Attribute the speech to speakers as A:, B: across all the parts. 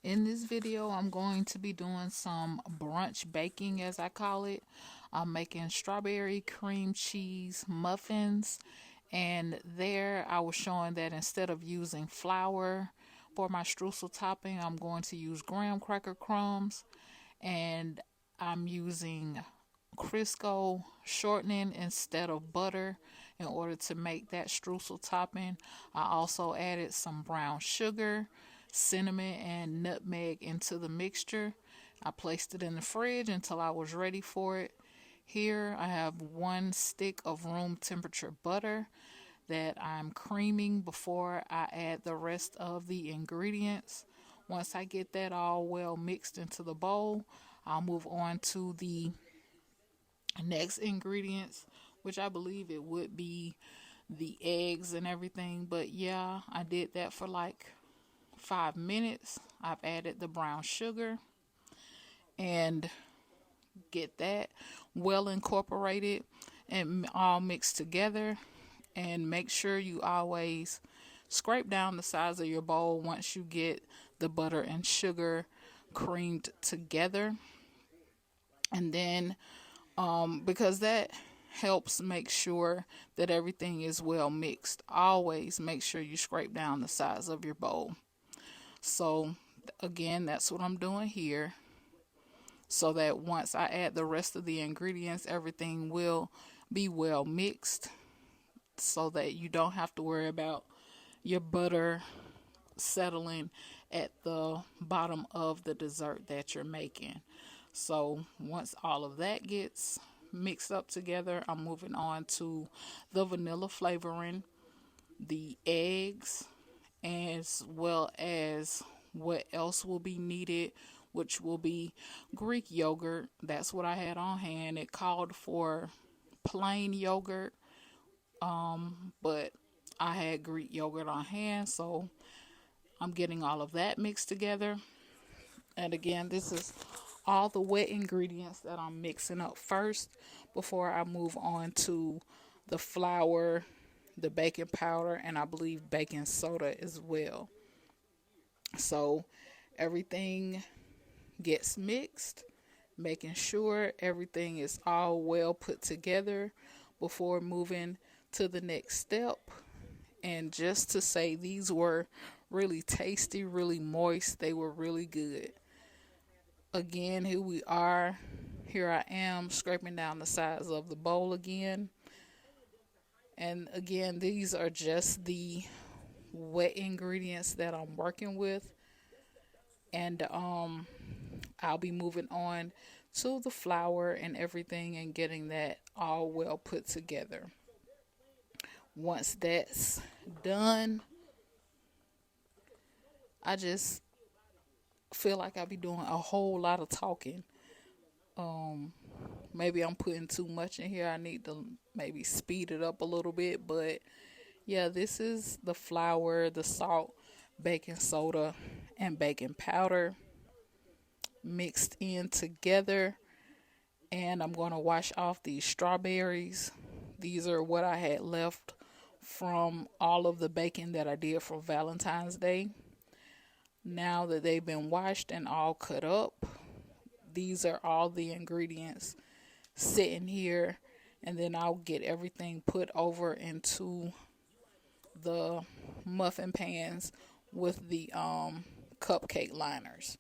A: In this video, I'm going to be doing some brunch baking, as I call it. I'm making strawberry cream cheese muffins, and there I was showing that instead of using flour for my streusel topping, I'm going to use graham cracker crumbs, and I'm using Crisco shortening instead of butter in order to make that streusel topping. I also added some brown sugar, cinnamon, and nutmeg into the mixture. I placed it in the fridge until I was ready for it. Here I have 1 stick of room temperature butter that I'm creaming before I add the rest of the ingredients. Once I get that all well mixed into the bowl, I'll move on to the next ingredients, which I believe it would be the eggs and everything. But yeah, I did that for like 5 minutes. I've added the brown sugar and get that well incorporated and all mixed together. And make sure you always scrape down the sides of your bowl once you get the butter and sugar creamed together. And then because that helps make sure that everything is well mixed. Always make sure you scrape down the sides of your bowl. So again, that's what I'm doing here, so that once I add the rest of the ingredients, everything will be well mixed, so that you don't have to worry about your butter settling at the bottom of the dessert that you're making. So once all of that gets mixed up together, I'm moving on to the vanilla flavoring, the eggs, as well as what else will be needed, which will be Greek yogurt. That's what I had on hand. It called for plain yogurt, but I had Greek yogurt on hand, so I'm getting all of that mixed together. And again, this is all the wet ingredients that I'm mixing up first before I move on to the flour, the baking powder, and I believe baking soda as well. So everything gets mixed, making sure everything is all well put together before moving to the next step. And just to say, these were really tasty, really moist. They were really good. Again, here we are. Here I am scraping down the sides of the bowl again. And again, these are just the wet ingredients that I'm working with. And I'll be moving on to the flour and everything and getting that all well put together. Once that's done, I just feel like I'll be doing a whole lot of talking. Maybe I'm putting too much in here. I need to maybe speed it up a little bit. But yeah, this is the flour, the salt, baking soda, and baking powder mixed in together. And I'm going to wash off these strawberries. These are what I had left from all of the baking that I did for Valentine's Day. Now that they've been washed and all cut up, these are all the ingredients sitting here, and then I'll get everything put over into the muffin pans with the cupcake liners.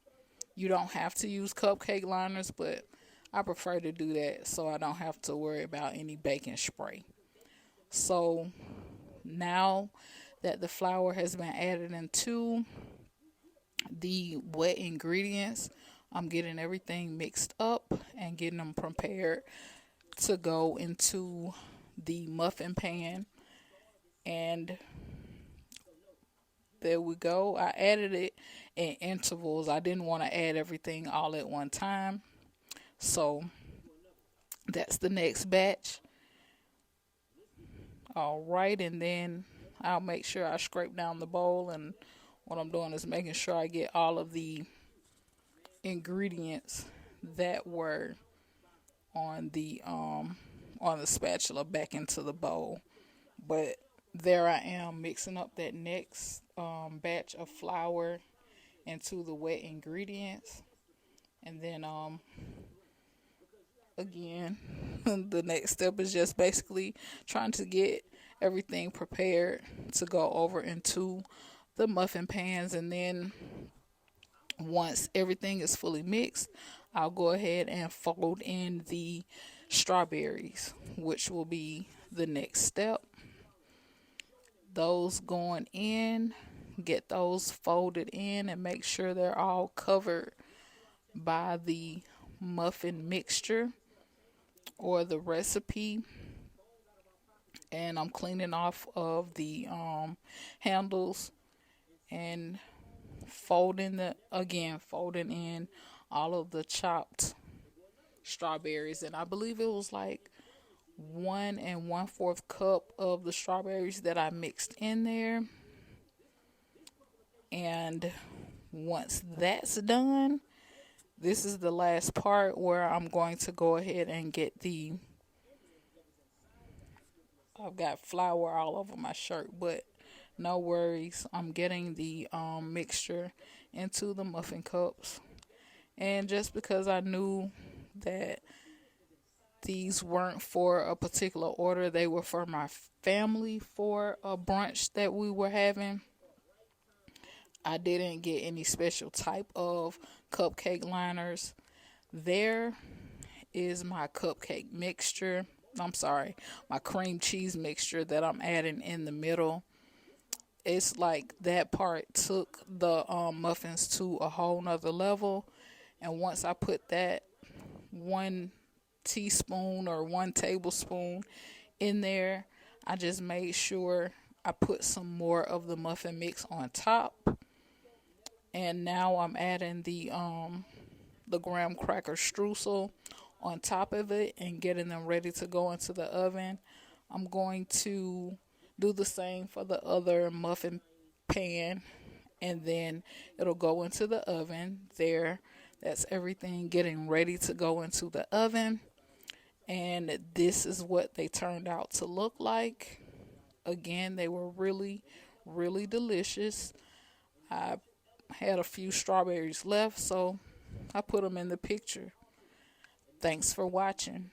A: You don't have to use cupcake liners, but I prefer to do that so I don't have to worry about any baking spray. So now that the flour has been added into the wet ingredients, I'm getting everything mixed up and getting them prepared to go into the muffin pan. And there we go. I added it in intervals. I didn't want to add everything all at one time. So that's the next batch. All right, and then I'll make sure I scrape down the bowl, and what I'm doing is making sure I get all of the ingredients that were on the spatula back into the bowl. But there I am mixing up that next batch of flour into the wet ingredients. And then again, the next step is just basically trying to get everything prepared to go over into the muffin pans. And then once everything is fully mixed, I'll go ahead and fold in the strawberries, which will be the next step. Those going in, get those folded in and make sure they're all covered by the muffin mixture or the recipe. And I'm cleaning off of the handles and folding in all of the chopped strawberries. And I believe it was like 1 1/4 cup of the strawberries that I mixed in there. And once that's done, this is the last part where I'm going to go ahead and get I've got flour all over my shirt, but no worries. I'm getting the mixture into the muffin cups. And just because I knew that these weren't for a particular order, they were for my family for a brunch that we were having, I didn't get any special type of cupcake liners. There is my cupcake mixture. I'm sorry, my cream cheese mixture that I'm adding in the middle. It's like that part took the muffins to a whole nother level. And once I put that 1 teaspoon or 1 tablespoon in there, I just made sure I put some more of the muffin mix on top. And now I'm adding the graham cracker streusel on top of it and getting them ready to go into the oven. I'm going to do the same for the other muffin pan, and then it'll go into the oven. That's everything getting ready to go into the oven. And this is what they turned out to look like. Again, they were really, really delicious. I had a few strawberries left, so I put them in the picture. Thanks for watching.